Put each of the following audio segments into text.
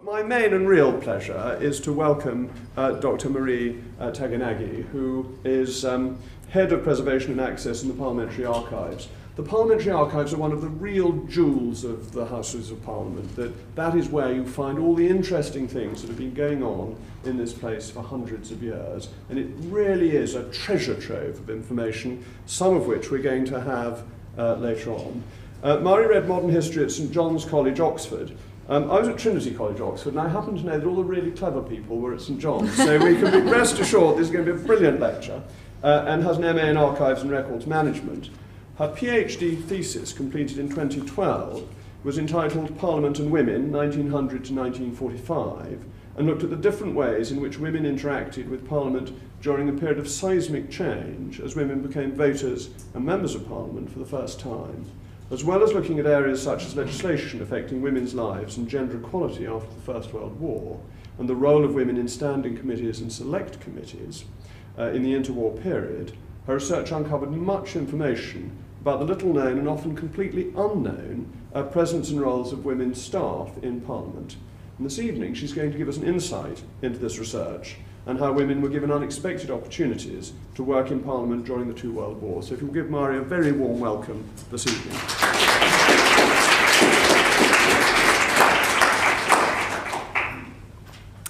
My main and real pleasure is to welcome Dr. Marie Taganagi, who is Head of Preservation and Access in the Parliamentary Archives. The Parliamentary Archives are one of the real jewels of the Houses of Parliament. That is where you find all the interesting things that have been going on in this place for hundreds of years. And it really is a treasure trove of information, some of which we're going to have later on. Marie read modern history at St John's College, Oxford. I was at Trinity College, Oxford, and I happen to know that all the really clever people were at St John's, so we can be rest assured this is going to be a brilliant lecture, and has an MA in Archives and Records Management. Her PhD thesis, completed in 2012, was entitled Parliament and Women, 1900 to 1945, and looked at the different ways in which women interacted with Parliament during a period of seismic change as women became voters and members of Parliament for the first time, as well as looking at areas such as legislation affecting women's lives and gender equality after the First World War, and the role of women in standing committees and select committees in the interwar period. Her research uncovered much information about the little-known and often completely unknown presence and roles of women's staff in Parliament. And this evening she's going to give us an insight into this research and how women were given unexpected opportunities to work in Parliament during the two World Wars. So if you'll give Marie a very warm welcome this evening.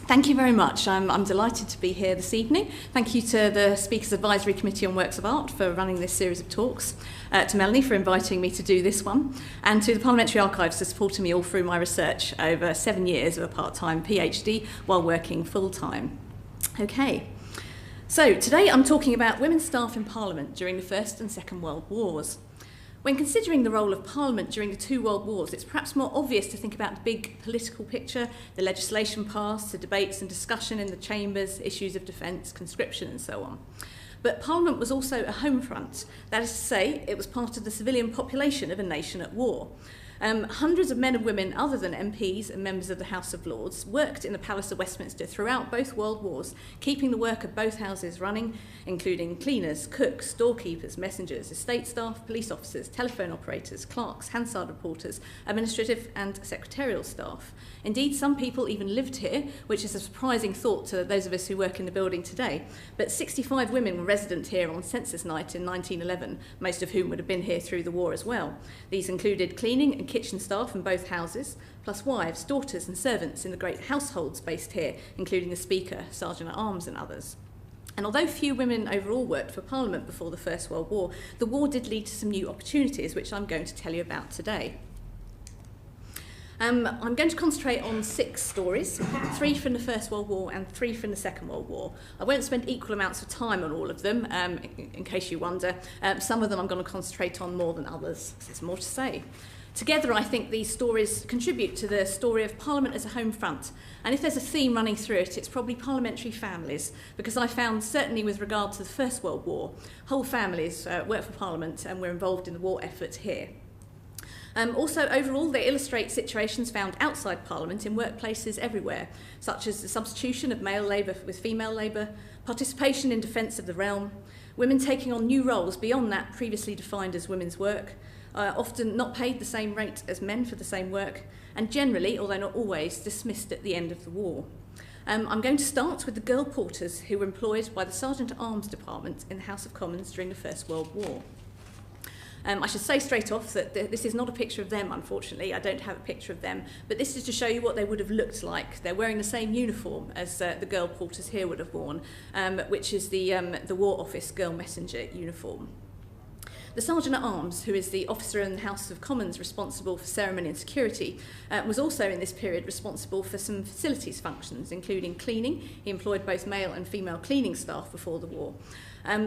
Thank you very much. I'm delighted to be here this evening. Thank you to the Speakers Advisory Committee on Works of Art for running this series of talks, to Melanie for inviting me to do this one, and to the Parliamentary Archives for supporting me all through my research over 7 years of a part-time PhD while working full-time. Okay, so today I'm talking about women's staff in Parliament during the First and Second World Wars. When considering the role of Parliament during the two World Wars, it's perhaps more obvious to think about the big political picture, the legislation passed, the debates and discussion in the chambers, issues of defence, conscription and so on. But Parliament was also a home front. That is to say, it was part of the civilian population of a nation at war. Hundreds of men and women other than MPs and members of the House of Lords worked in the Palace of Westminster throughout both World Wars, keeping the work of both houses running, including cleaners, cooks, doorkeepers, messengers, estate staff, police officers, telephone operators, clerks, Hansard reporters, administrative and secretarial staff. Indeed, some people even lived here, which is a surprising thought to those of us who work in the building today. But 65 women were resident here on census night in 1911, most of whom would have been here through the war as well. These included cleaning and kitchen staff in both houses, plus wives, daughters and servants in the great households based here, including the Speaker, Sergeant-at-Arms and others. And although few women overall worked for Parliament before the First World War, the war did lead to some new opportunities, which I'm going to tell you about today. I'm going to concentrate on 6 stories, 3 from the First World War and 3 from the Second World War. I won't spend equal amounts of time on all of them, in case you wonder. Some of them I'm going to concentrate on more than others, because there's more to say. Together, I think these stories contribute to the story of Parliament as a home front. And if there's a theme running through it, it's probably parliamentary families, because I found, certainly with regard to the First World War, whole families work for Parliament and were involved in the war effort here. Also, overall, they illustrate situations found outside Parliament in workplaces everywhere, such as the substitution of male labour with female labour, participation in defence of the realm, women taking on new roles beyond that previously defined as women's work, often not paid the same rate as men for the same work, and generally, although not always, dismissed at the end of the war. I'm going to start with the girl porters who were employed by the Sergeant-at-Arms Department in the House of Commons during the First World War. I should say straight off that this is not a picture of them, unfortunately. I don't have a picture of them, but this is to show you what they would have looked like. They're wearing the same uniform as the girl porters here would have worn, which is the War Office Girl Messenger uniform. The Sergeant-at-Arms, who is the officer in the House of Commons responsible for ceremony and security, was also in this period responsible for some facilities functions, including cleaning. He employed both male and female cleaning staff before the war.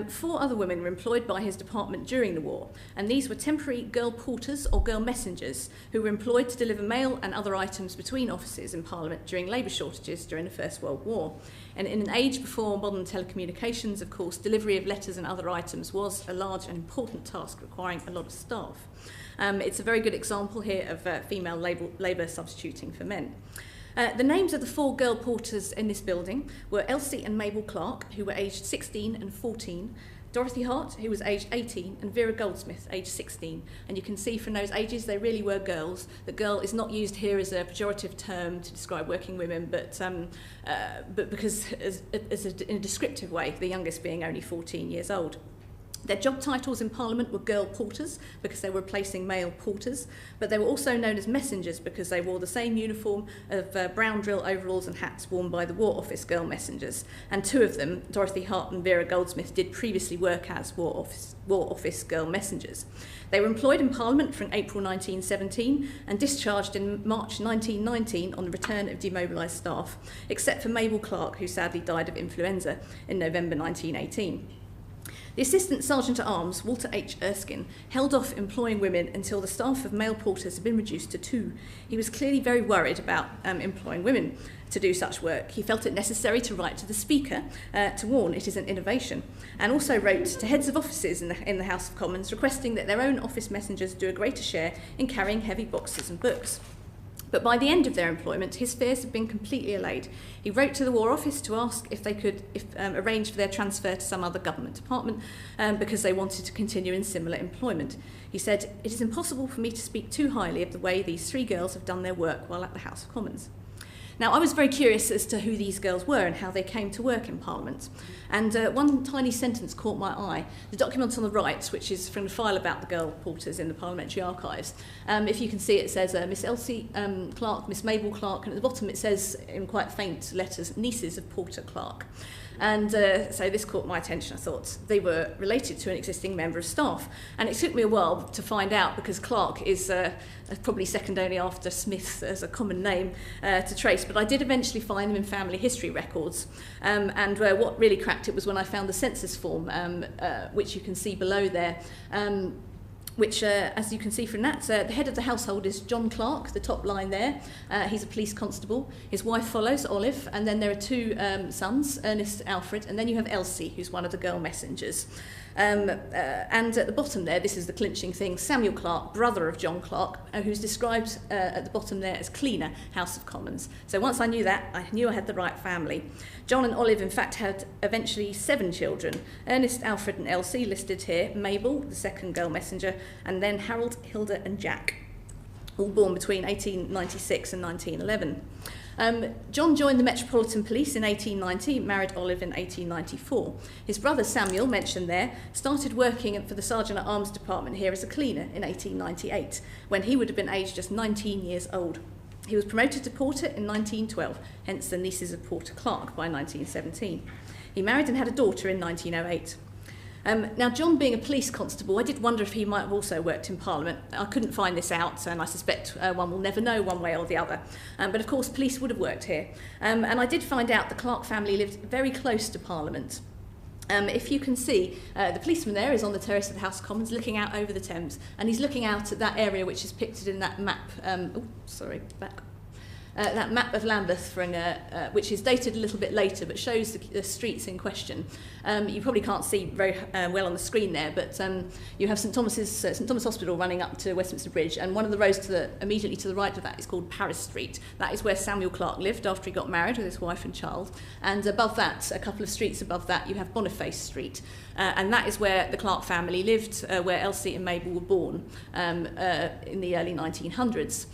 4 other women were employed by his department during the war, and these were temporary girl porters or girl messengers who were employed to deliver mail and other items between offices in Parliament during labour shortages during the First World War. And in an age before modern telecommunications, of course, delivery of letters and other items was a large and important task requiring a lot of staff. It's a very good example here of female labour substituting for men. The names of the 4 girl porters in this building were Elsie and Mabel Clark, who were aged 16 and 14, Dorothy Hart, who was aged 18, and Vera Goldsmith, aged 16. And you can see from those ages they really were girls. The girl is not used here as a pejorative term to describe working women, but because in a descriptive way, the youngest being only 14 years old. Their job titles in Parliament were girl porters because they were replacing male porters, but they were also known as messengers because they wore the same uniform of brown drill overalls and hats worn by the War Office girl messengers. And two of them, Dorothy Hart and Vera Goldsmith, did previously work as War Office girl messengers. They were employed in Parliament from April 1917 and discharged in March 1919 on the return of demobilised staff, except for Mabel Clark, who sadly died of influenza in November 1918. The Assistant Sergeant-at-Arms, Walter H. Erskine, held off employing women until the staff of male porters had been reduced to 2. He was clearly very worried about employing women to do such work. He felt it necessary to write to the Speaker to warn it is an innovation, and also wrote to heads of offices in the House of Commons requesting that their own office messengers do a greater share in carrying heavy boxes and books. But by the end of their employment, his fears had been completely allayed. He wrote to the War Office to ask if they could arrange for their transfer to some other government department because they wanted to continue in similar employment. He said, "It is impossible for me to speak too highly of the way these 3 girls have done their work while at the House of Commons." Now, I was very curious as to who these girls were and how they came to work in Parliament. And one tiny sentence caught my eye. The document on the right, which is from the file about the girl porters in the Parliamentary Archives, if you can see, it says Miss Elsie Clark, Miss Mabel Clark, and at the bottom it says in quite faint letters, nieces of Porter Clark. And so this caught my attention. I thought they were related to an existing member of staff. And it took me a while to find out because Clark is probably second only after Smith as a common name to trace. But I did eventually find them in family history records. And what really cracked it was when I found the census form, which you can see below there. Which, as you can see from that, the head of the household is John Clark, the top line there. He's a police constable. His wife follows, Olive, and then there are 2 sons, Ernest, Alfred, and then you have Elsie, who's one of the girl messengers. And at the bottom there, this is the clinching thing, Samuel Clark, brother of John Clark, who's described at the bottom there as cleaner, House of Commons. So once I knew that, I knew I had the right family. John and Olive, in fact, had eventually 7 children. Ernest, Alfred and Elsie listed here, Mabel, the second girl messenger, and then Harold, Hilda and Jack, all born between 1896 and 1911. John joined the Metropolitan Police in 1890, married Olive in 1894. His brother Samuel, mentioned there, started working for the Sergeant-at-Arms department here as a cleaner in 1898, when he would have been aged just 19 years old. He was promoted to porter in 1912, hence the nieces of Porter Clark by 1917. He married and had a daughter in 1908. Now, John being a police constable, I did wonder if he might have also worked in Parliament. I couldn't find this out, and I suspect one will never know one way or the other. But of course, police would have worked here. And I did find out the Clark family lived very close to Parliament. If you can see, the policeman there is on the terrace of the House of Commons looking out over the Thames, and he's looking out at that area which is pictured in that map. That map of Lambeth, which is dated a little bit later, but shows the streets in question. You probably can't see very well on the screen there, but you have St Thomas Hospital running up to Westminster Bridge, and one of the roads immediately to the right of that is called Paris Street. That is where Samuel Clark lived after he got married with his wife and child. And above that, a couple of streets above that, you have Boniface Street. And that is where the Clark family lived, where Elsie and Mabel were born in the early 1900s.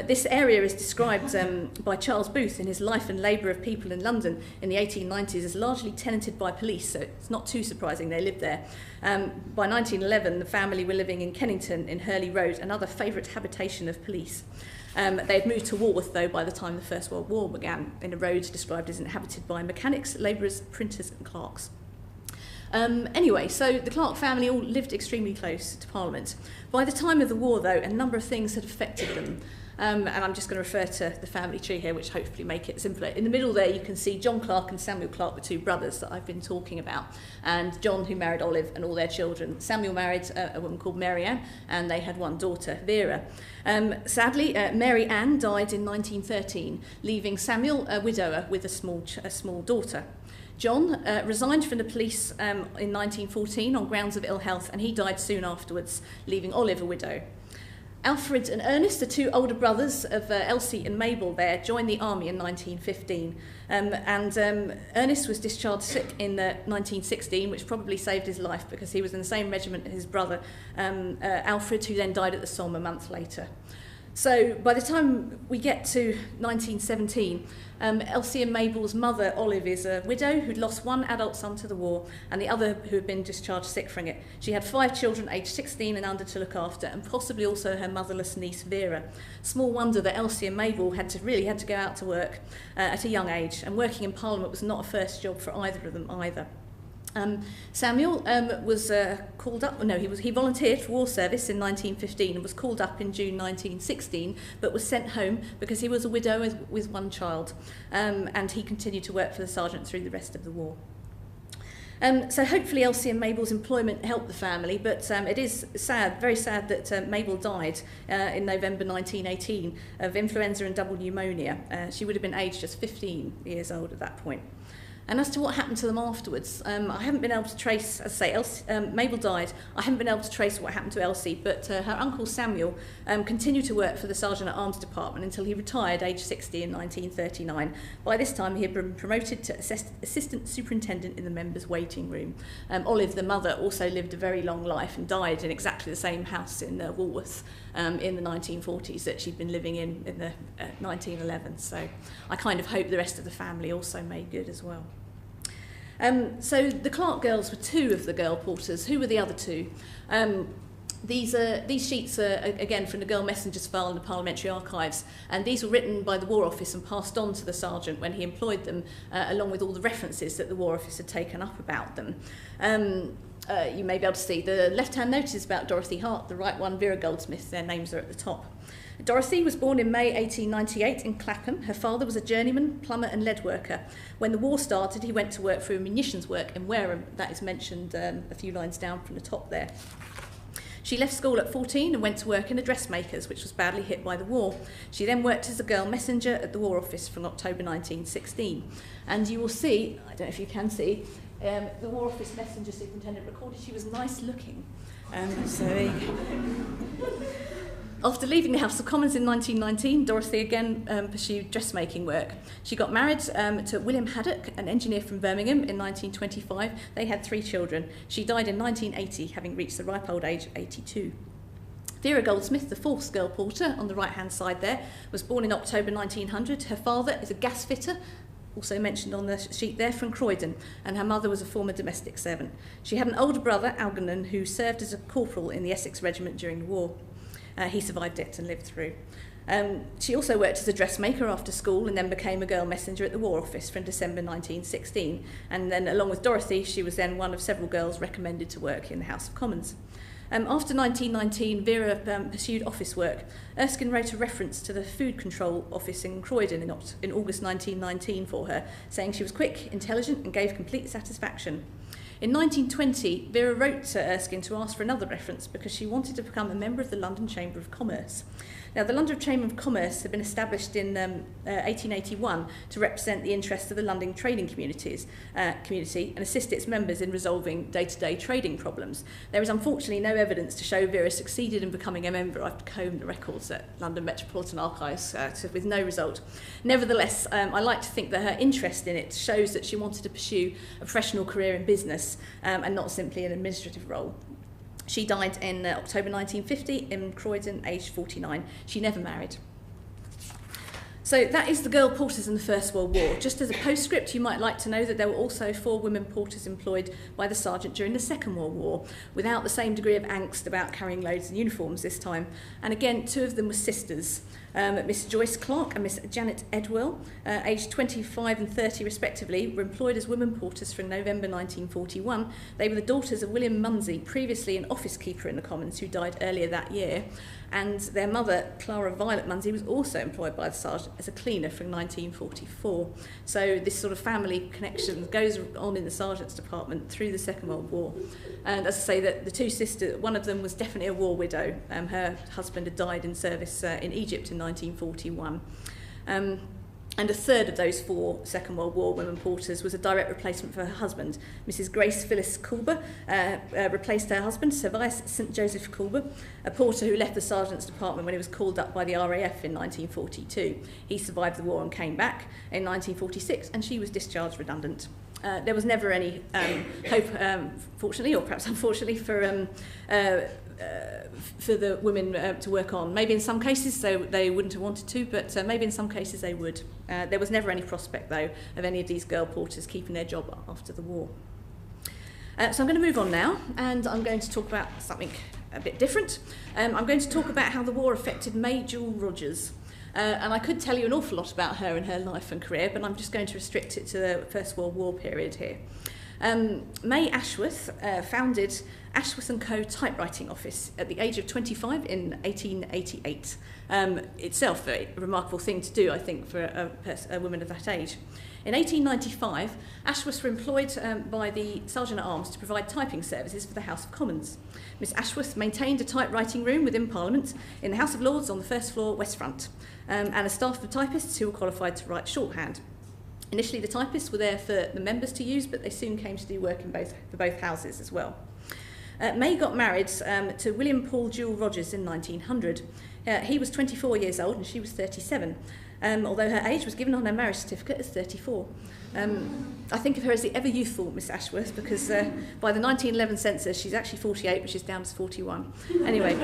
This area is described by Charles Booth in his Life and Labour of People in London in the 1890s as largely tenanted by police, so it's not too surprising they lived there. By 1911, the family were living in Kennington in Hurley Road, another favourite habitation of police. They had moved to Walworth, though, by the time the First World War began, in a road described as inhabited by mechanics, labourers, printers and clerks. Anyway, so the Clark family all lived extremely close to Parliament. By the time of the war, though, a number of things had affected them. And I'm just going to refer to the family tree here, which hopefully make it simpler. In the middle there, you can see John Clark and Samuel Clark were 2 brothers that I've been talking about. And John, who married Olive, and all their children. Samuel married a woman called Mary Ann, and they had 1 daughter, Vera. Sadly, Mary Ann died in 1913, leaving Samuel a widower with a small daughter. John resigned from the police in 1914 on grounds of ill health, and he died soon afterwards, leaving Olive a widow. Alfred and Ernest, the two older brothers of Elsie and Mabel there, joined the army in 1915. Ernest was discharged sick in 1916, which probably saved his life because he was in the same regiment as his brother Alfred, who then died at the Somme a month later. So by the time we get to 1917, Elsie and Mabel's mother, Olive, is a widow who'd lost one adult son to the war and the other who had been discharged sick from it. She had 5 children aged 16 and under to look after, and possibly also her motherless niece Vera. Small wonder that Elsie and Mabel had to go out to work at a young age, and working in Parliament was not a first job for either of them either. Samuel was called up, he volunteered for war service in 1915 and was called up in June 1916, but was sent home because he was a widow with one child, and he continued to work for the sergeant through the rest of the war. So hopefully Elsie and Mabel's employment helped the family, but it is sad, very sad that Mabel died in November 1918 of influenza and double pneumonia. She would have been aged just 15 years old at that point. And as to what happened to them afterwards, I haven't been able to trace, as I say, Mabel died. I haven't been able to trace what happened to Elsie, but her uncle Samuel continued to work for the Sergeant at Arms Department until he retired aged 60 in 1939. By this time, he had been promoted to Assistant Superintendent in the members' waiting room. Olive, the mother, also lived a very long life and died in exactly the same house in Woolworth in the 1940s that she'd been living in the 1911. So I kind of hope the rest of the family also made good as well. So the Clark girls were 2 of the girl porters. Who were the other 2? These sheets are, again, from the Girl Messenger's file in the Parliamentary Archives, and these were written by the War Office and passed on to the sergeant when he employed them, along with all the references that the War Office had taken up about them. You may be able to see the left-hand notice about Dorothy Hart, the right one, Vera Goldsmith. Their names are at the top. Dorothy was born in May 1898 in Clapham. Her father was a journeyman, plumber and lead worker. When the war started, he went to work for a munitions work in Wareham. That is mentioned a few lines down from the top there. She left school at 14 and went to work in a dressmaker's, which was badly hit by the war. She then worked as a girl messenger at the War Office from October 1916. And you will see, I don't know if you can see, the War Office messenger superintendent recorded she was nice looking. So there you go. After leaving the House of Commons in 1919, Dorothy again pursued dressmaking work. She got married to William Haddock, an engineer from Birmingham, in 1925. They had 3 children. She died in 1980, having reached the ripe old age of 82. Vera Goldsmith, the 4th girl porter, on the right-hand side there, was born in October 1900. Her father is a gas fitter, also mentioned on the sheet there, from Croydon, and her mother was a former domestic servant. She had an older brother, Algernon, who served as a corporal in the Essex Regiment during the war. He survived it and lived through. She also worked as a dressmaker after school and then became a girl messenger at the War Office from December 1916. And then, along with Dorothy, she was then one of several girls recommended to work in the House of Commons. After 1919, Vera pursued office work. Erskine wrote a reference to the Food Control Office in Croydon in August 1919 for her, saying she was quick, intelligent and gave complete satisfaction. In 1920, Vera wrote to Erskine to ask for another reference because she wanted to become a member of the London Chamber of Commerce. Now, the London Chamber of Commerce had been established in 1881 to represent the interests of the London trading community and assist its members in resolving day-to-day trading problems. There is unfortunately no evidence to show Vera succeeded in becoming a member. I've combed the records at London Metropolitan Archives with no result. Nevertheless, I like to think that her interest in it shows that she wanted to pursue a professional career in business and not simply an administrative role. She died in October 1950 in Croydon, aged 49. She never married. So that is the girl porters in the First World War. Just as a postscript, you might like to know that there were also 4 women porters employed by the sergeant during the Second World War, without the same degree of angst about carrying loads of uniforms this time. And again, 2 of them were sisters. Miss Joyce Clark and Miss Janet Edwell, aged 25 and 30 respectively, were employed as women porters from November 1941. They were the daughters of William Munsey, previously an office keeper in the Commons, who died earlier that year. And their mother, Clara Violet Munsey, was also employed by the sergeant as a cleaner from 1944. So this sort of family connection goes on in the sergeant's department through the Second World War. And as I say, that the 2 sisters, one of them was definitely a war widow. Her husband had died in service in Egypt in 1941. And a third of those 4 Second World War women porters was a direct replacement for her husband. Mrs. Grace Phyllis Culber replaced her husband, Sir Vice St Joseph Culber, a porter who left the sergeant's department when he was called up by the RAF in 1942. He survived the war and came back in 1946, and she was discharged redundant. There was never any hope, fortunately, or perhaps unfortunately, for the women to work on. Maybe in some cases they wouldn't have wanted to, but maybe in some cases they would. There was never any prospect, though, of any of these girl porters keeping their job after the war. So I'm going to move on now, and I'm going to talk about something a bit different. I'm going to talk about how the war affected May Jewel Rogers. And I could tell you an awful lot about her and her life and career, but I'm just going to restrict it to the First World War period here. May Ashworth founded Ashworth & Co. typewriting office at the age of 25 in 1888. Itself a remarkable thing to do, I think, for a woman of that age. In 1895, Ashworths were employed by the Sergeant-at-Arms to provide typing services for the House of Commons. Miss Ashworth maintained a typewriting room within Parliament in the House of Lords on the first floor west front, and a staff of typists who were qualified to write shorthand. Initially, the typists were there for the members to use, but they soon came to do work for both houses as well. May got married to William Paul Jewel Rogers in 1900. He was 24 years old and she was 37, although her age was given on her marriage certificate as 34. I think of her as the ever-youthful Miss Ashworth because by the 1911 census she's actually 48, but she's down as 41. Anyway,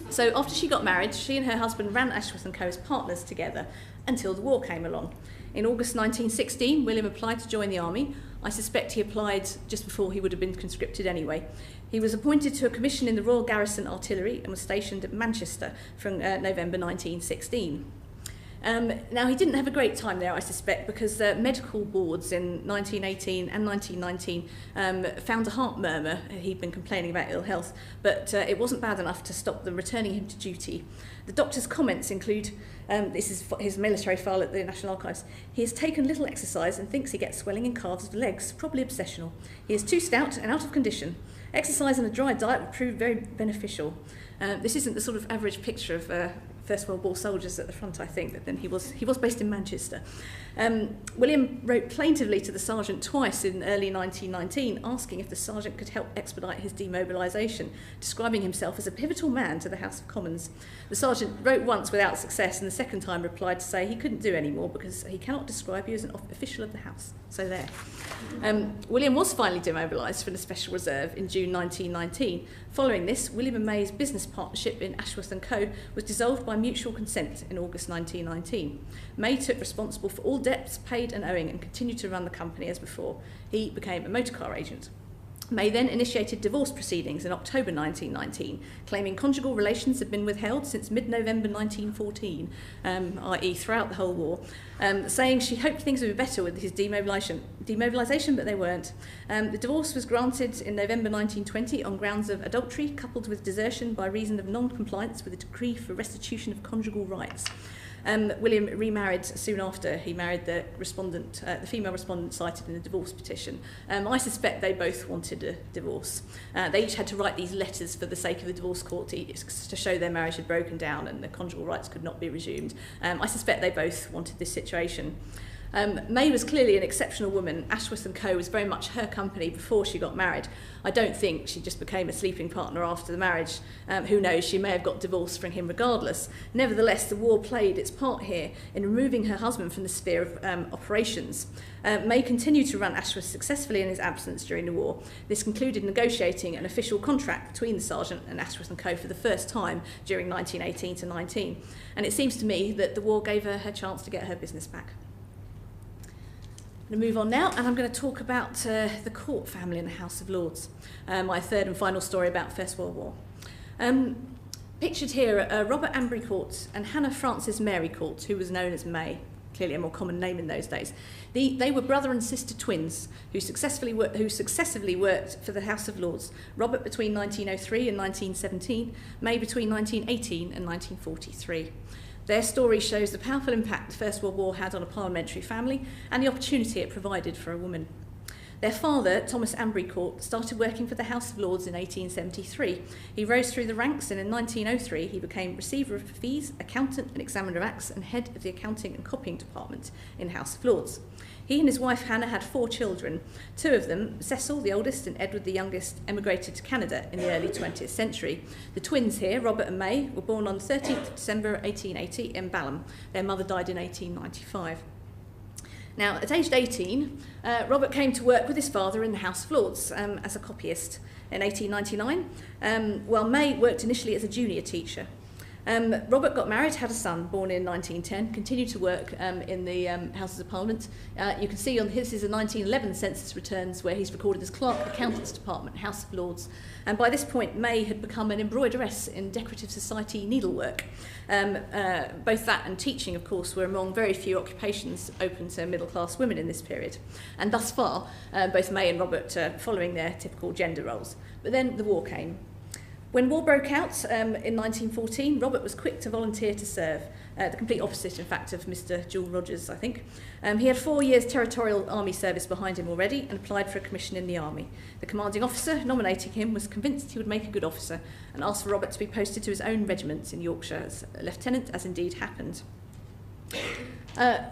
so after she got married, she and her husband ran Ashworth & Co. as partners together until the war came along. In August 1916, William applied to join the army. I suspect he applied just before he would have been conscripted anyway. He was appointed to a commission in the Royal Garrison Artillery and was stationed at Manchester from November 1916. Now, he didn't have a great time there, I suspect, because medical boards in 1918 and 1919 found a heart murmur. He'd been complaining about ill health, but it wasn't bad enough to stop them returning him to duty. The doctor's comments include, this is his military file at the National Archives, he has taken little exercise and thinks he gets swelling in calves of the legs, probably obsessional. He is too stout and out of condition. Exercise and a dry diet would prove very beneficial. This isn't the sort of average picture of First World War soldiers at the front, I think, but then he was based in Manchester. William wrote plaintively to the sergeant twice in early 1919, asking if the sergeant could help expedite his demobilisation, describing himself as a pivotal man to the House of Commons. The sergeant wrote once without success, and the second time replied to say he couldn't do any more because he cannot describe you as an official of the House. So there. William was finally demobilised from the Special Reserve in June 1919. Following this, William and May's business partnership in Ashworth & Co. was dissolved by mutual consent in August 1919. May took responsible for all debts paid and owing and continued to run the company as before. He became a motor car agent. May then initiated divorce proceedings in October 1919, claiming conjugal relations had been withheld since mid-November 1914, i.e. throughout the whole war, saying she hoped things would be better with his demobilisation, but they weren't. The divorce was granted in November 1920 on grounds of adultery coupled with desertion by reason of non-compliance with a decree for restitution of conjugal rights. William remarried soon after. He married the female respondent cited in the divorce petition. I suspect they both wanted a divorce. They each had to write these letters for the sake of the divorce court to show their marriage had broken down and the conjugal rights could not be resumed. I suspect they both wanted this situation. May was clearly an exceptional woman. Ashworth & Co. was very much her company before she got married. I don't think she just became a sleeping partner after the marriage. Who knows, she may have got divorced from him regardless. Nevertheless, the war played its part here in removing her husband from the sphere of operations. May continued to run Ashworth successfully in his absence during the war. This concluded negotiating an official contract between the sergeant and Ashworth & Co. for the first time during 1918 to 19. And it seems to me that the war gave her chance to get her business back. I'm going to move on now, and I'm going to talk about the Court family in the House of Lords, my third and final story about First World War. Pictured here are Robert Ambury Court and Hannah Frances Mary Court, who was known as May, clearly a more common name in those days. They were brother and sister twins who successively worked for the House of Lords, Robert between 1903 and 1917, May between 1918 and 1943. Their story shows the powerful impact the First World War had on a parliamentary family and the opportunity it provided for a woman. Their father, Thomas Ambry Court, started working for the House of Lords in 1873. He rose through the ranks, and in 1903 he became Receiver of Fees, Accountant and Examiner of Acts, and Head of the Accounting and Copying Department in the House of Lords. He and his wife Hannah had 4 children. 2 of them, Cecil, the oldest, and Edward, the youngest, emigrated to Canada in the early 20th century. The twins here, Robert and May, were born on 13th December 1880 in Balham. Their mother died in 1895. Now, at aged 18, Robert came to work with his father in the House of Lords as a copyist in 1899, while May worked initially as a junior teacher. Robert got married, had a son, born in 1910, continued to work in the Houses of Parliament. You can see on his is a 1911 census returns where he's recorded as Clerk of the Accountants Department, House of Lords. And by this point, May had become an embroideress in decorative society needlework. Both that and teaching, of course, were among very few occupations open to middle-class women in this period. And thus far, both May and Robert following their typical gender roles. But then the war came. When war broke out in 1914, Robert was quick to volunteer to serve, the complete opposite, in fact, of Mr. Jewel Rogers, I think. He had 4 years territorial army service behind him already and applied for a commission in the army. The commanding officer nominating him was convinced he would make a good officer and asked for Robert to be posted to his own regiment in Yorkshire as a lieutenant, as indeed happened.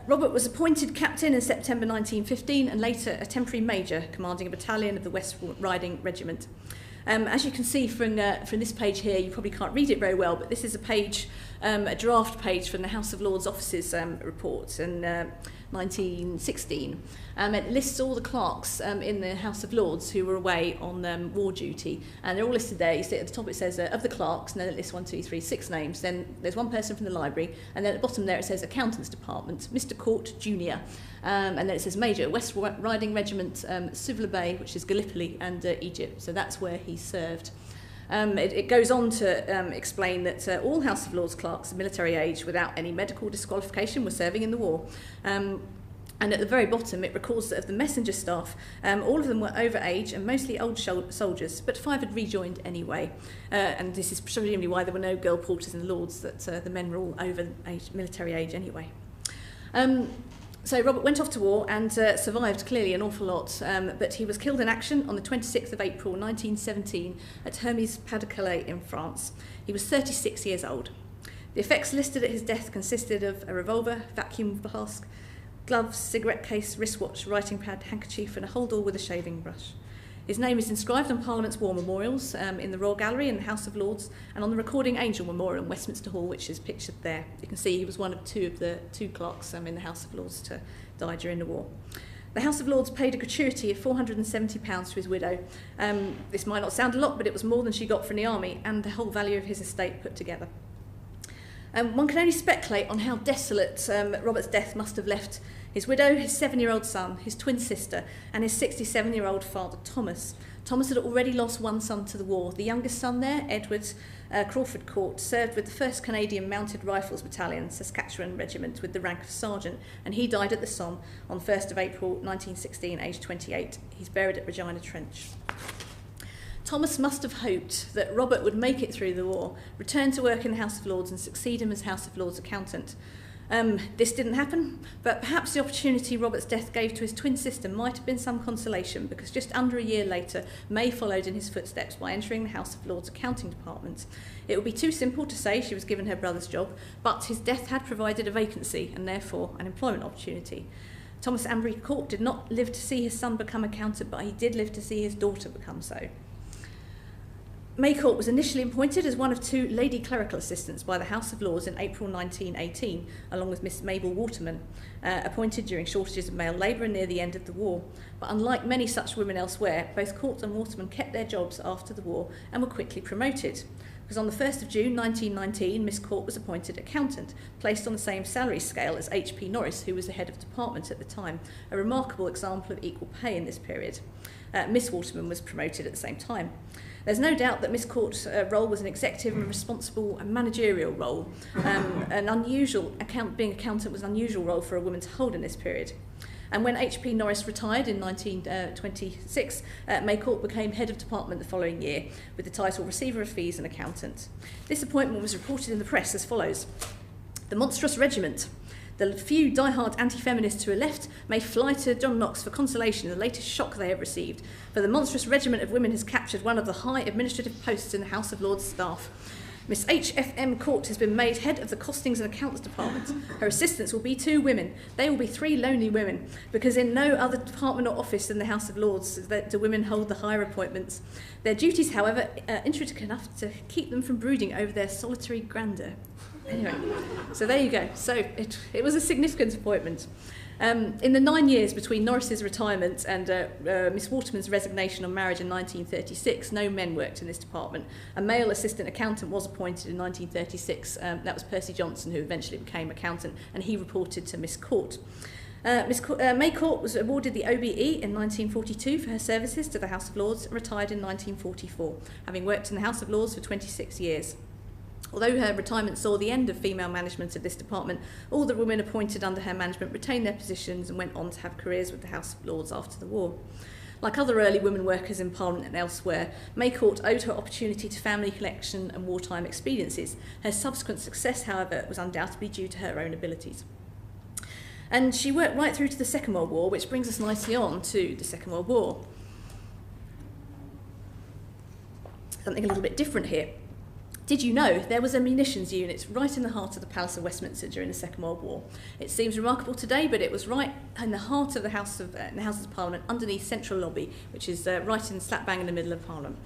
Robert was appointed captain in September 1915 and later a temporary major commanding a battalion of the West Riding Regiment. As you can see from this page here, you probably can't read it very well, but this is a page, a draft page from the House of Lords Officers report in 1916. It lists all the clerks in the House of Lords who were away on war duty, and they're all listed there. You see at the top it says of the clerks, and then it lists 1, 2, 3, 6 names. Then there's one person from the library, and then at the bottom there it says Accountants Department, Mr. Court Junior, and then it says Major, West Riding Regiment, Suvla Bay, which is Gallipoli, and Egypt. So that's where he served. It goes on to explain that all House of Lords clerks of military age without any medical disqualification were serving in the war. And at the very bottom it records that of the messenger staff, all of them were over age and mostly old soldiers, but 5 had rejoined anyway. And this is presumably why there were no girl porters in the Lords, that the men were all over military age anyway. So Robert went off to war and survived clearly an awful lot, but he was killed in action on the 26th of April 1917 at Hermes Pas-de-Calais in France. He was 36 years old. The effects listed at his death consisted of a revolver, vacuum flask, gloves, cigarette case, wristwatch, writing pad, handkerchief and a holdall with a shaving brush. His name is inscribed on Parliament's war memorials in the Royal Gallery in the House of Lords and on the Recording Angel Memorial in Westminster Hall, which is pictured there. You can see he was one of the two clerks in the House of Lords to die during the war. The House of Lords paid a gratuity of £470 to his widow. This might not sound a lot, but it was more than she got from the army and the whole value of his estate put together. One can only speculate on how desolate Robert's death must have left his widow, his 7-year-old son, his twin sister, and his 67-year-old father, Thomas. Thomas had already lost one son to the war. The youngest son there, Edward Crawford Court, served with the 1st Canadian Mounted Rifles Battalion, Saskatchewan Regiment, with the rank of sergeant, and he died at the Somme on 1st of April 1916, aged 28. He's buried at Regina Trench. Thomas must have hoped that Robert would make it through the war, return to work in the House of Lords and succeed him as House of Lords accountant. This didn't happen, but perhaps the opportunity Robert's death gave to his twin sister might have been some consolation, because just under a year later, May followed in his footsteps by entering the House of Lords accounting department. It would be too simple to say she was given her brother's job, but his death had provided a vacancy and therefore an employment opportunity. Thomas Ambry Court did not live to see his son become accountant, but he did live to see his daughter become so. May Court was initially appointed as one of 2 lady clerical assistants by the House of Lords in April 1918, along with Miss Mabel Waterman, appointed during shortages of male labour and near the end of the war. But unlike many such women elsewhere, both Court and Waterman kept their jobs after the war and were quickly promoted. Because on the 1st of June 1919, Miss Court was appointed accountant, placed on the same salary scale as H.P. Norris, who was the head of department at the time, a remarkable example of equal pay in this period. Miss Waterman was promoted at the same time. There's no doubt that Miss Court's role was an executive and responsible and managerial role. Being accountant was an unusual role for a woman to hold in this period. And when H.P. Norris retired in 1926, May Court became head of department the following year, with the title Receiver of Fees and Accountant. This appointment was reported in the press as follows. The monstrous regiment. The few die-hard anti-feminists who are left may fly to John Knox for consolation in the latest shock they have received, for the monstrous regiment of women has captured one of the high administrative posts in the House of Lords staff. Miss H.F.M. Court has been made head of the Costings and Accounts Department. Her assistants will be 2 women. They will be 3 lonely women, because in no other department or office in the House of Lords do women hold the higher appointments. Their duties, however, are intricate enough to keep them from brooding over their solitary grandeur. Anyway, so there you go. So it was a significant appointment. In the 9 years between Norris's retirement and Miss Waterman's resignation on marriage in 1936, no men worked in this department. A male assistant accountant was appointed in 1936. That was Percy Johnson, who eventually became accountant, and he reported to Miss Court. May Court was awarded the OBE in 1942 for her services to the House of Lords and retired in 1944, having worked in the House of Lords for 26 years. Although her retirement saw the end of female management of this department, all the women appointed under her management retained their positions and went on to have careers with the House of Lords after the war. Like other early women workers in Parliament and elsewhere, May Court owed her opportunity to family connection and wartime experiences. Her subsequent success, however, was undoubtedly due to her own abilities. And she worked right through to the Second World War, which brings us nicely on to the Second World War. Something a little bit different here. Did you know there was a munitions unit right in the heart of the Palace of Westminster during the Second World War? It seems remarkable today, but it was right in the heart of the Houses of Parliament, underneath Central Lobby, which is right in slap bang in the middle of Parliament.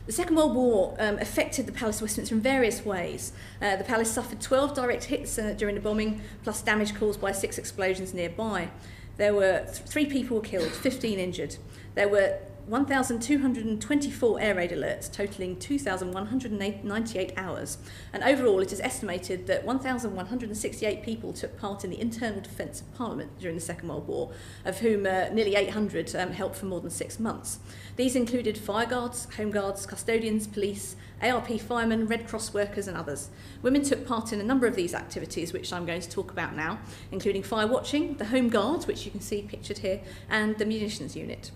The Second World War affected the Palace of Westminster in various ways. The palace suffered 12 direct hits during the bombing, plus damage caused by 6 explosions nearby. There were 3 people killed, 15 injured. There were 1,224 air raid alerts, totalling 2,198 hours. And overall, it is estimated that 1,168 people took part in the internal defence of Parliament during the Second World War, of whom nearly 800 helped for more than 6 months. These included fire guards, home guards, custodians, police, ARP firemen, Red Cross workers and others. Women took part in a number of these activities, which I'm going to talk about now, including fire watching, the Home Guards, which you can see pictured here, and the munitions unit.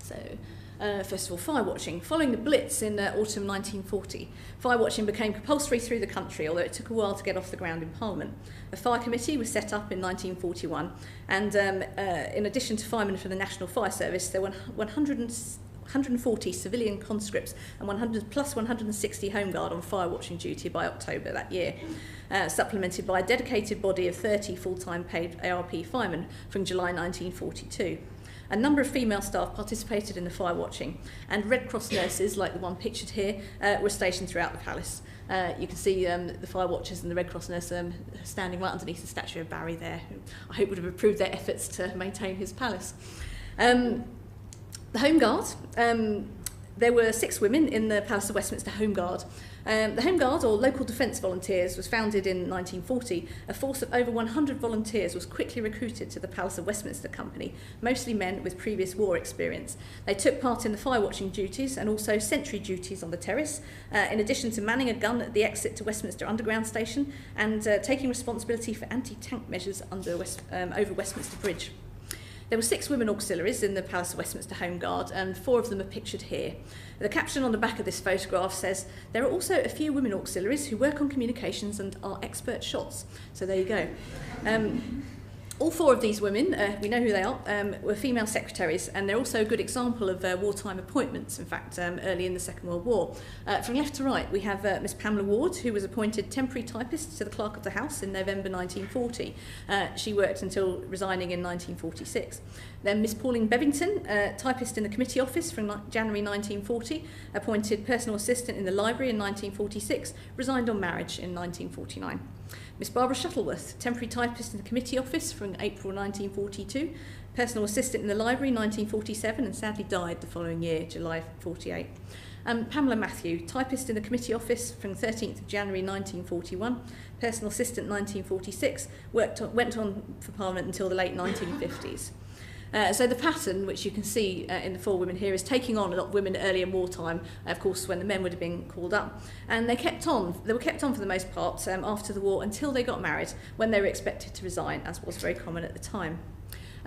So, first of all, fire watching. Following the Blitz in autumn 1940, fire watching became compulsory through the country, although it took a while to get off the ground in Parliament. A fire committee was set up in 1941, and in addition to firemen from the National Fire Service, there were 140 civilian conscripts and 160 Home Guard on fire watching duty by October that year, supplemented by a dedicated body of 30 full-time paid ARP firemen from July 1942. A number of female staff participated in the fire watching, and Red Cross nurses, like the one pictured here, were stationed throughout the palace. You can see the fire watchers and the Red Cross nurse standing right underneath the statue of Barry there, who I hope would have approved their efforts to maintain his palace. The Home Guard. There were 6 women in the Palace of Westminster Home Guard. The Home Guard, or Local Defence Volunteers, was founded in 1940. A force of over 100 volunteers was quickly recruited to the Palace of Westminster Company, mostly men with previous war experience. They took part in the fire-watching duties and also sentry duties on the terrace, in addition to manning a gun at the exit to Westminster Underground Station and taking responsibility for anti-tank measures over Westminster Bridge. There were 6 women auxiliaries in the Palace of Westminster Home Guard, and 4 of them are pictured here. The caption on the back of this photograph says, "There are also a few women auxiliaries who work on communications and are expert shots." So there you go. All 4 of these women, we know who they are, were female secretaries, and they're also a good example of wartime appointments, in fact, early in the Second World War. From left to right, we have Miss Pamela Ward, who was appointed temporary typist to the Clerk of the House in November 1940. She worked until resigning in 1946. Then Miss Pauline Bevington, typist in the committee office from January 1940, appointed personal assistant in the library in 1946, resigned on marriage in 1949. Miss Barbara Shuttleworth, temporary typist in the committee office from April 1942, personal assistant in the library 1947, and sadly died the following year, July 48. Pamela Matthew, typist in the committee office from 13th of January 1941, personal assistant 1946, went on for Parliament until the late 1950s. So the pattern, which you can see in the 4 women here, is taking on a lot of women early in wartime, of course, when the men would have been called up. And they were kept on for the most part after the war until they got married, when they were expected to resign, as was very common at the time.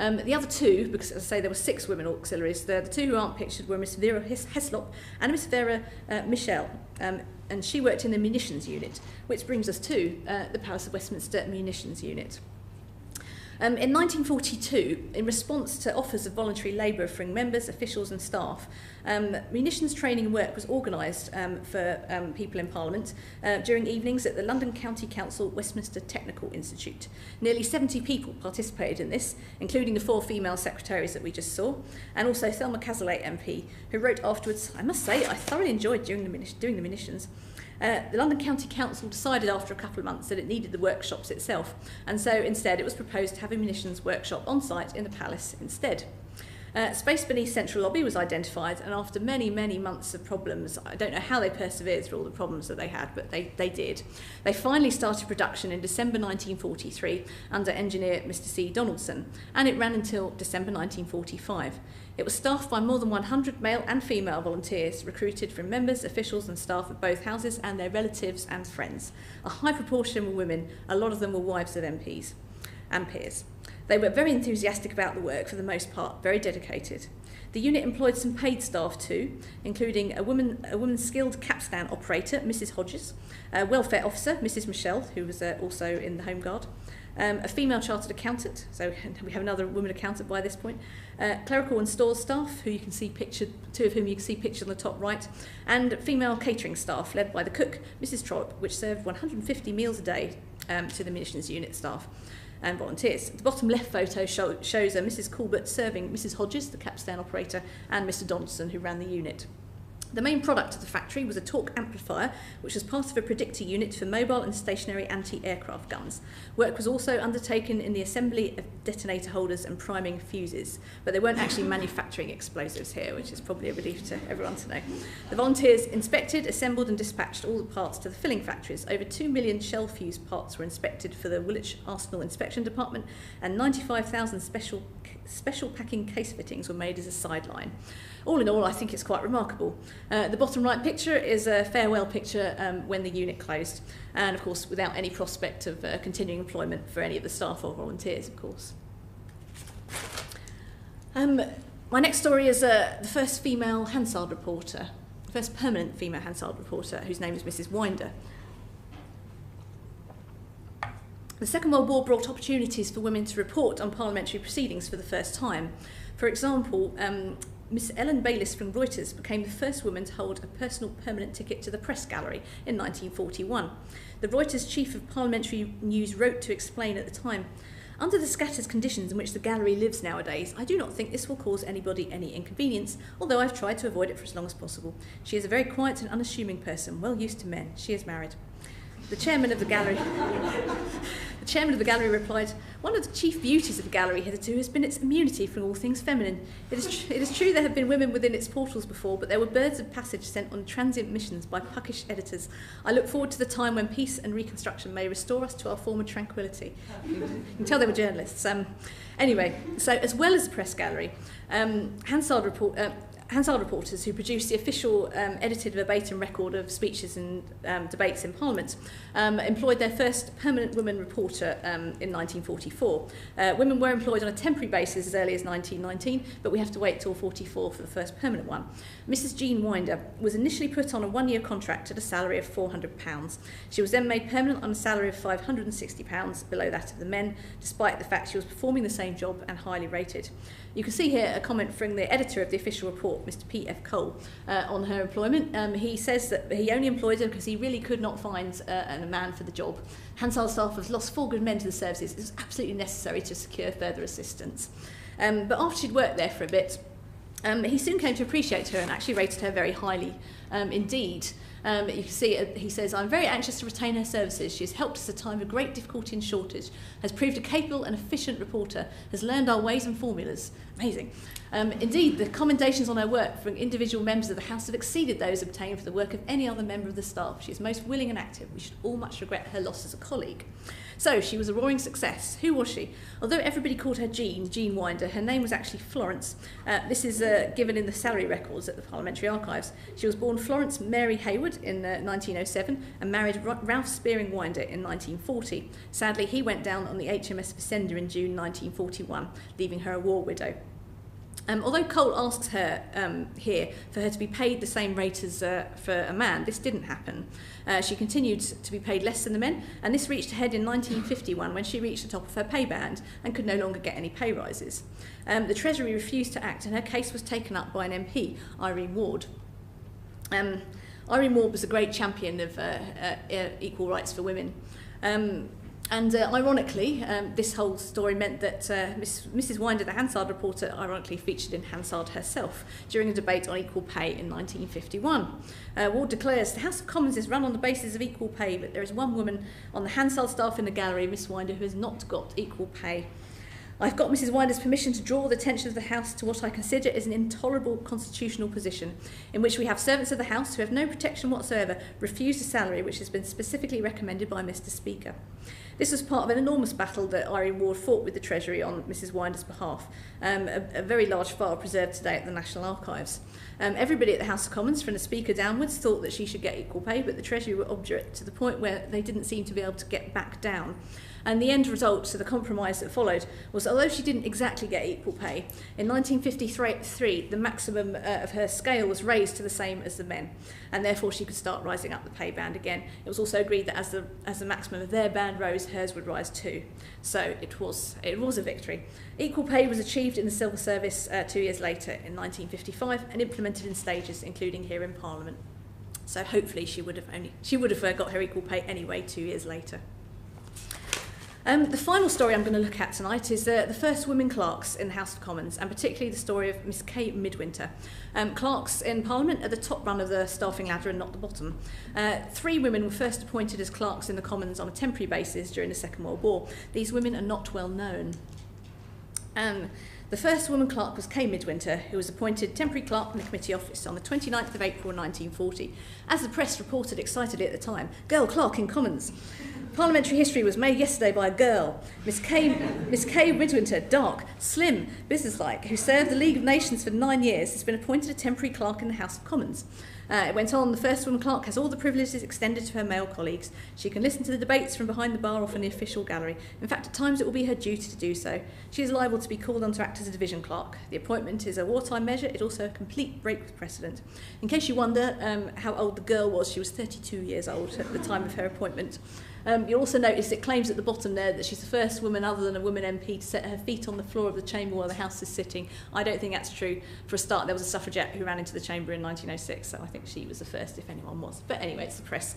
The other two, because as I say there were 6 women auxiliaries, the two who aren't pictured were Miss Vera Heslop and Miss Vera Michelle, and she worked in the munitions unit, which brings us to the Palace of Westminster munitions unit. In 1942, in response to offers of voluntary labour from members, officials and staff, munitions training and work was organised for people in Parliament during evenings at the London County Council Westminster Technical Institute. Nearly 70 people participated in this, including the 4 female secretaries that we just saw, and also Thelma Castlelake MP, who wrote afterwards, "I must say I thoroughly enjoyed doing the munitions." The London County Council decided after a couple of months that it needed the workshops itself, and so instead it was proposed to have a munitions workshop on site in the palace instead. Space beneath Central Lobby was identified, and after many, many months of problems, I don't know how they persevered through all the problems that they had, but they did. They finally started production in December 1943 under engineer Mr. C. Donaldson, and it ran until December 1945. It was staffed by more than 100 male and female volunteers recruited from members, officials and staff of both houses and their relatives and friends. A high proportion were women, a lot of them were wives of MPs and peers. They were very enthusiastic about the work for the most part, very dedicated. The unit employed some paid staff too, including a woman skilled capstan operator, Mrs. Hodges, a welfare officer, Mrs. Michelle, who was also in the Home Guard, a female chartered accountant, so we have another woman accountant by this point, clerical and stores staff, who you can see pictured, 2 of whom you can see pictured on the top right, and female catering staff led by the cook, Mrs. Trollope, which served 150 meals a day to the munitions unit staff and volunteers. The bottom left photo shows Mrs. Corbett serving Mrs. Hodges, the capstan operator, and Mr. Donaldson, who ran the unit. The main product of the factory was a torque amplifier, which was part of a predictor unit for mobile and stationary anti-aircraft guns. Work was also undertaken in the assembly of detonator holders and priming fuses, but they weren't actually manufacturing explosives here, which is probably a relief to everyone to know. The volunteers inspected, assembled and dispatched all the parts to the filling factories. Over 2 million shell fuse parts were inspected for the Woolwich Arsenal Inspection Department, and 95,000 special packing case fittings were made as a sideline. All in all, I think it's quite remarkable. The bottom right picture is a farewell picture when the unit closed, and of course without any prospect of continuing employment for any of the staff or volunteers, of course. My next story is the first female Hansard reporter, the first permanent female Hansard reporter, whose name is Mrs. Winder. The Second World War brought opportunities for women to report on parliamentary proceedings for the first time. For example, Miss Ellen Bayliss from Reuters became the first woman to hold a personal permanent ticket to the press gallery in 1941. The Reuters chief of parliamentary news wrote to explain at the time, "Under the scattered conditions in which the gallery lives nowadays, I do not think this will cause anybody any inconvenience, although I've tried to avoid it for as long as possible. She is a very quiet and unassuming person, well used to men. She is married." The chairman of the gallery replied, "One of the chief beauties of the gallery hitherto has been its immunity from all things feminine. It is true there have been women within its portals before, but there were birds of passage sent on transient missions by puckish editors. I look forward to the time when peace and reconstruction may restore us to our former tranquility." You can tell they were journalists. Anyway, so as well as the press gallery, Hansard reporters who produced the official edited verbatim record of speeches and debates in Parliament employed their first permanent woman reporter in 1944. Women were employed on a temporary basis as early as 1919, but we have to wait till 44 for the first permanent one. Mrs. Jean Winder was initially put on a 1-year contract at a salary of £400. She was then made permanent on a salary of £560, below that of the men, despite the fact she was performing the same job and highly rated. You can see here a comment from the editor of the official report, Mr. P.F. Cole, on her employment. He says that he only employed her because he really could not find a man for the job. Hansard staff has lost 4 good men to the services. It was absolutely necessary to secure further assistance. But after she'd worked there for a bit, he soon came to appreciate her and actually rated her very highly indeed. You can see he says, "I'm very anxious to retain her services. She has helped us at a time of great difficulty and shortage, has proved a capable and efficient reporter, has learned our ways and formulas." Amazing. Indeed, the commendations on her work from individual members of the House have exceeded those obtained for the work of any other member of the staff. She is most willing and active. We should all much regret her loss as a colleague. So she was a roaring success. Who was she? Although everybody called her Jean Winder, her name was actually Florence. This is given in the salary records at the Parliamentary Archives. She was born Florence Mary Hayward Wood in 1907 and married Ralph Spearing Winder in 1940. Sadly, he went down on the HMS Fessender in June 1941, leaving her a war widow. Although Cole asks her here for her to be paid the same rate as for a man, this didn't happen. She continued to be paid less than the men, and this reached a head in 1951 when she reached the top of her pay band and could no longer get any pay rises. The Treasury refused to act, and her case was taken up by an MP, Irene Ward. Irene Ward was a great champion of equal rights for women. Ironically, this whole story meant that Mrs. Winder, the Hansard reporter, ironically featured in Hansard herself during a debate on equal pay in 1951. Ward declares, the House of Commons is run on the basis of equal pay, but there is one woman on the Hansard staff in the gallery, Miss Winder, who has not got equal pay. I've got Mrs. Winder's permission to draw the attention of the House to what I consider is an intolerable constitutional position, in which we have servants of the House who have no protection whatsoever refuse a salary which has been specifically recommended by Mr. Speaker. This was part of an enormous battle that Irene Ward fought with the Treasury on Mrs. Winder's behalf, a very large file preserved today at the National Archives. Everybody at the House of Commons, from the Speaker downwards, thought that she should get equal pay, but the Treasury were obdurate to the point where they didn't seem to be able to get back down. And the end result to the compromise that followed was, although she didn't exactly get equal pay, in 1953 the maximum of her scale was raised to the same as the men, and therefore she could start rising up the pay band again. It was also agreed that as the maximum of their band rose, hers would rise too. So it was a victory. Equal pay was achieved in the civil service 2 years later in 1955 and implemented in stages, including here in Parliament. So hopefully she would have got her equal pay anyway 2 years later. The final story I'm going to look at tonight is the first women clerks in the House of Commons, and particularly the story of Miss Kay Midwinter. Clerks in Parliament are the top run of the staffing ladder and not the bottom. 3 women were first appointed as clerks in the Commons on a temporary basis during the Second World War. These women are not well known. The first woman clerk was Kay Midwinter, who was appointed temporary clerk in the committee office on the 29th of April 1940. As the press reported excitedly at the time, girl clerk in Commons. Parliamentary history was made yesterday by a girl, Miss Kay Midwinter, dark, slim, businesslike, who served the League of Nations for 9 years, has been appointed a temporary clerk in the House of Commons. It went on, the first woman clerk has all the privileges extended to her male colleagues. She can listen to the debates from behind the bar or from the official gallery. In fact, at times it will be her duty to do so. She is liable to be called on to act as a division clerk. The appointment is a wartime measure. It's also a complete break with precedent. In case you wonder how old the girl was, she was 32 years old at the time of her appointment. You'll also notice it claims at the bottom there that she's the first woman other than a woman MP to set her feet on the floor of the chamber while the House is sitting. I don't think that's true. For a start, there was a suffragette who ran into the chamber in 1906, so I think she was the first, if anyone was. But anyway, it's the press.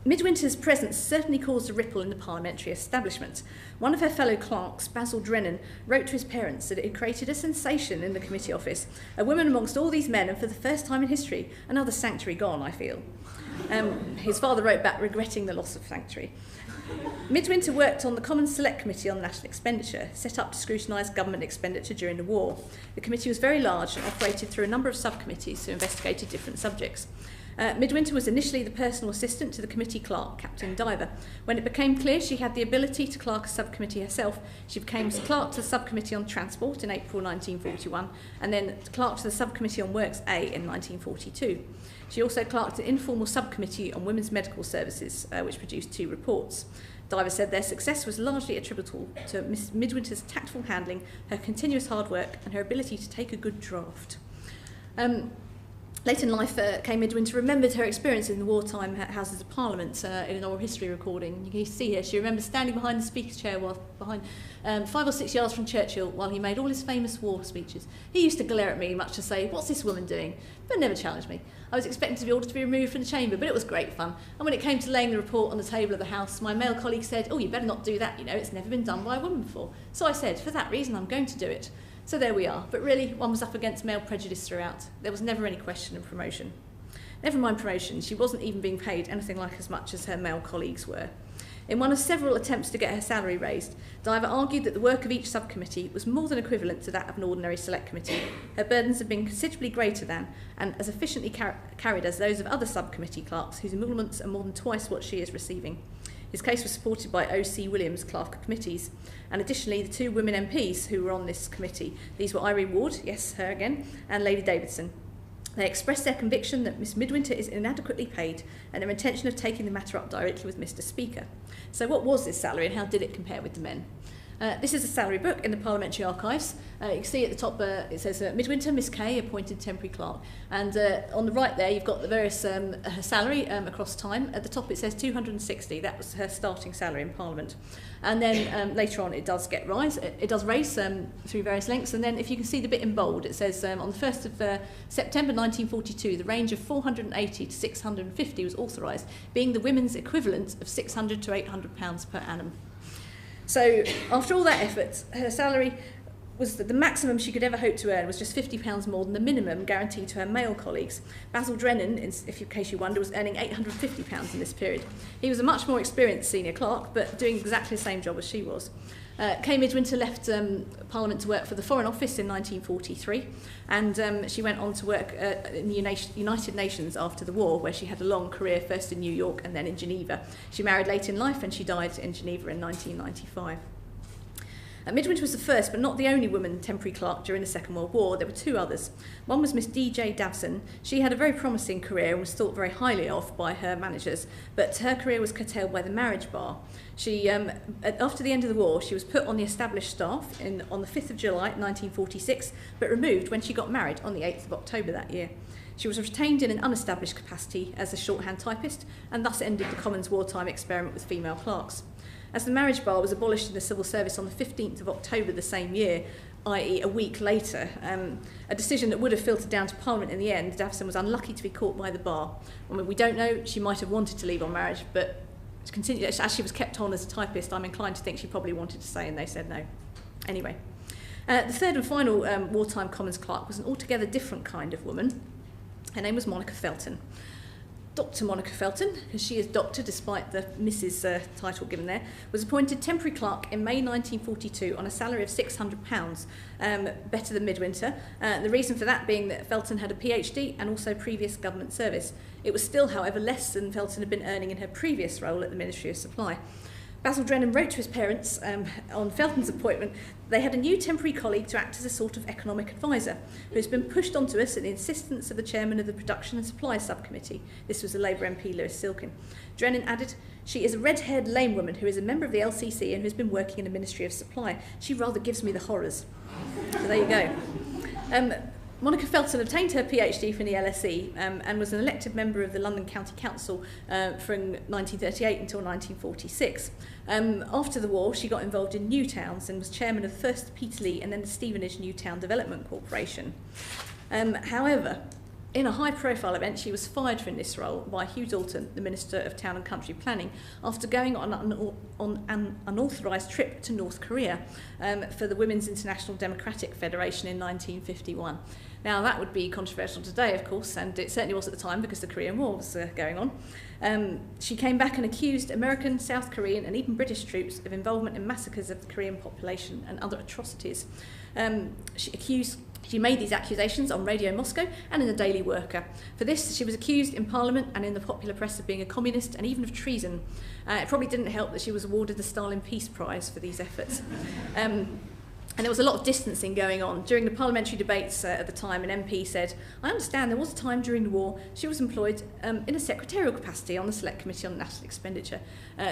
Midwinter's presence certainly caused a ripple in the parliamentary establishment. One of her fellow clerks, Basil Drennan, wrote to his parents that it had created a sensation in the committee office. A woman amongst all these men, and for the first time in history, another sanctuary gone, I feel. His father wrote back regretting the loss of sanctuary. Midwinter worked on the Commons Select Committee on National Expenditure, set up to scrutinise government expenditure during the war. The committee was very large and operated through a number of subcommittees who investigated different subjects. Midwinter was initially the personal assistant to the committee clerk, Captain Diver. When it became clear she had the ability to clerk a subcommittee herself, she became clerk to the subcommittee on transport in April 1941, and then clerk to the subcommittee on Works A in 1942. She also clerked an informal subcommittee on women's medical services, which produced 2 reports. Diver said their success was largely attributable to Miss Midwinter's tactful handling, her continuous hard work, and her ability to take a good draft. Late in life, Kay Midwinter remembered her experience in the wartime Houses of Parliament in an oral history recording. You can see here, she remembers standing behind the Speaker's chair while behind 5 or 6 yards from Churchill while he made all his famous war speeches. He used to glare at me much to say, "What's this woman doing?" but never challenged me. I was expecting to be ordered to be removed from the chamber, but it was great fun. And when it came to laying the report on the table of the House, my male colleague said, "Oh, you better not do that, you know, it's never been done by a woman before." So I said, "For that reason, I'm going to do it." So there we are. But really, one was up against male prejudice throughout. There was never any question of promotion. Never mind promotion, she wasn't even being paid anything like as much as her male colleagues were. In one of several attempts to get her salary raised, Diver argued that the work of each subcommittee was more than equivalent to that of an ordinary select committee. Her burdens had been considerably greater than, and as efficiently carried as those of other subcommittee clerks whose emoluments are more than twice what she is receiving. His case was supported by O.C. Williams, clerk of committees, and additionally the 2 women MPs who were on this committee. These were Irene Ward, yes, her again, and Lady Davidson. They expressed their conviction that Miss Midwinter is inadequately paid and their intention of taking the matter up directly with Mr. Speaker. So what was this salary and how did it compare with the men? This is a salary book in the Parliamentary Archives. You can see at the top it says Midwinter, Miss Kay, appointed temporary clerk. And on the right there you've got the various her salary across time. At the top it says 260, that was her starting salary in Parliament. And then later on it does raise through various lengths. And then if you can see the bit in bold, it says on the 1st of September 1942, the range of 480 to 650 was authorised, being the women's equivalent of £600 to £800 per annum. So after all that effort, her salary was the maximum she could ever hope to earn was just £50 more than the minimum guaranteed to her male colleagues. Basil Drennan, in case you wonder, was earning £850 in this period. He was a much more experienced senior clerk, but doing exactly the same job as she was. Kay Midwinter left Parliament to work for the Foreign Office in 1943, and she went on to work in the United Nations after the war, where she had a long career, first in New York and then in Geneva. She married late in life and she died in Geneva in 1995. Midwinter was the first, but not the only woman temporary clerk during the Second World War. There were two others. One was Miss D.J. Davson. She had a very promising career and was thought very highly of by her managers, but her career was curtailed by the marriage bar. She, after the end of the war, she was put on the established staff on the 5th of July 1946, but removed when she got married on the 8th of October that year. She was retained in an unestablished capacity as a shorthand typist, and thus ended the Commons wartime experiment with female clerks. As the marriage bar was abolished in the civil service on the 15th of October the same year, i.e. a week later, a decision that would have filtered down to Parliament in the end, Davison was unlucky to be caught by the bar. I mean, we don't know, she might have wanted to leave on marriage, but to continue, as she was kept on as a typist, I'm inclined to think she probably wanted to stay and they said no. Anyway, the third and final wartime Commons clerk was an altogether different kind of woman. Her name was Monica Felton. Dr. Monica Felton, because she is doctor despite the Mrs. Title given there, was appointed temporary clerk in May 1942 on a salary of £600, better than Midwinter. The reason for that being that Felton had a PhD and also previous government service. It was still, however, less than Felton had been earning in her previous role at the Ministry of Supply. Basil Drennan wrote to his parents on Felton's appointment. They had a new temporary colleague to act as a sort of economic advisor, who has been pushed onto us at the insistence of the chairman of the Production and Supply Subcommittee. This was the Labour MP Lewis Silkin. Drennan added, "She is a red-haired lame woman who is a member of the LCC and who has been working in the Ministry of Supply. She rather gives me the horrors." So there you go. Monica Felton obtained her PhD from the LSE and was an elected member of the London County Council from 1938 until 1946. After the war, she got involved in new towns and was chairman of first Peterlee and then the Stevenage New Town Development Corporation. However, in a high-profile event, she was fired from this role by Hugh Dalton, the Minister of Town and Country Planning, after going on an unauthorised trip to North Korea for the Women's International Democratic Federation in 1951. Now, that would be controversial today, of course, and it certainly was at the time because the Korean War was going on. She came back and accused American, South Korean and even British troops of involvement in massacres of the Korean population and other atrocities. She made these accusations on Radio Moscow and in the Daily Worker. For this, she was accused in Parliament and in the popular press of being a communist and even of treason. It probably didn't help that she was awarded the Stalin Peace Prize for these efforts. And there was a lot of distancing going on. During the parliamentary debates at the time, an MP said, "I understand there was a time during the war she was employed in a secretarial capacity on the Select Committee on National Expenditure."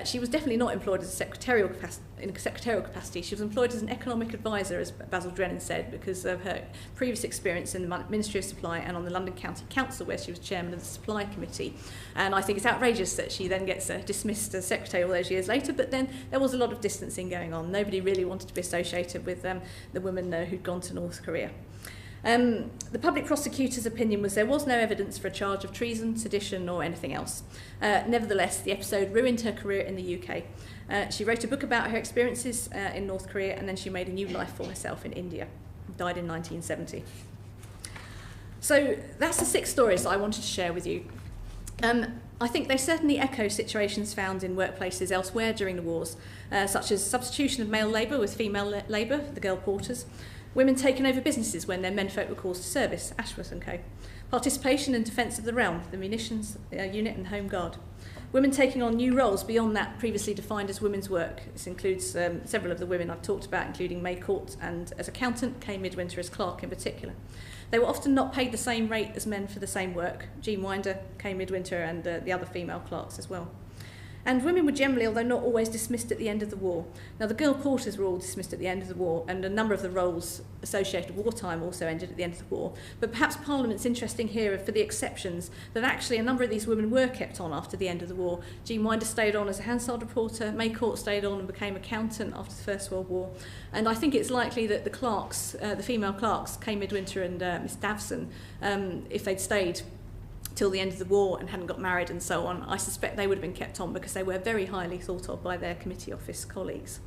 She was definitely not employed as a secretarial capacity. She was employed as an economic advisor, as Basil Drennan said, because of her previous experience in the Ministry of Supply and on the London County Council, where she was chairman of the Supply Committee. And I think it's outrageous that she then gets dismissed as secretary all those years later, but then there was a lot of distancing going on. Nobody really wanted to be associated with the woman who'd gone to North Korea. The public prosecutor's opinion was there was no evidence for a charge of treason, sedition or anything else. Nevertheless, the episode ruined her career in the UK. She wrote a book about her experiences in North Korea, and then she made a new life for herself in India. Died in 1970. So that's the 6 stories that I wanted to share with you. I think they certainly echo situations found in workplaces elsewhere during the wars, such as substitution of male labour with female labour, the girl porters, women taking over businesses when their menfolk were called to service, Ashworth & Co, participation in defence of the realm, the munitions unit and home guard, Women taking on new roles beyond that previously defined as women's work. This includes several of the women I've talked about, including May Court and as accountant, Kay Midwinter as clerk in particular. They were often not paid the same rate as men for the same work. Jean Winder, Kay Midwinter and the other female clerks as well. And women were generally, although not always, dismissed at the end of the war. Now, the girl porters were all dismissed at the end of the war, and a number of the roles associated with wartime also ended at the end of the war. But perhaps Parliament's interesting here for the exceptions, that actually a number of these women were kept on after the end of the war. Jean Winder stayed on as a Hansard reporter, May Court stayed on and became accountant after the First World War. And I think it's likely that the clerks, the female clerks, Kay Midwinter and Miss Davson, if they'd stayed till the end of the war and hadn't got married and so on, I suspect they would have been kept on because they were very highly thought of by their committee office colleagues.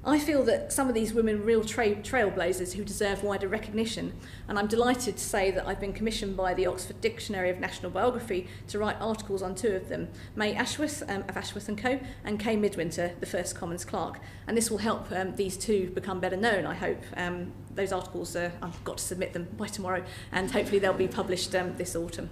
I feel that some of these women are real trailblazers who deserve wider recognition, and I'm delighted to say that I've been commissioned by the Oxford Dictionary of National Biography to write articles on two of them, May Ashworth of Ashworth & Co. and Kay Midwinter, the first Commons Clerk. And this will help these two become better known, I hope. Those articles, I've got to submit them by tomorrow, and hopefully they'll be published this autumn.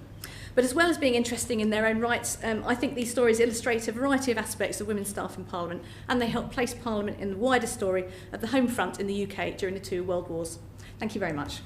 But as well as being interesting in their own rights, I think these stories illustrate a variety of aspects of women's staff in Parliament, and they help place Parliament in the wider story of the home front in the UK during the two World Wars. Thank you very much.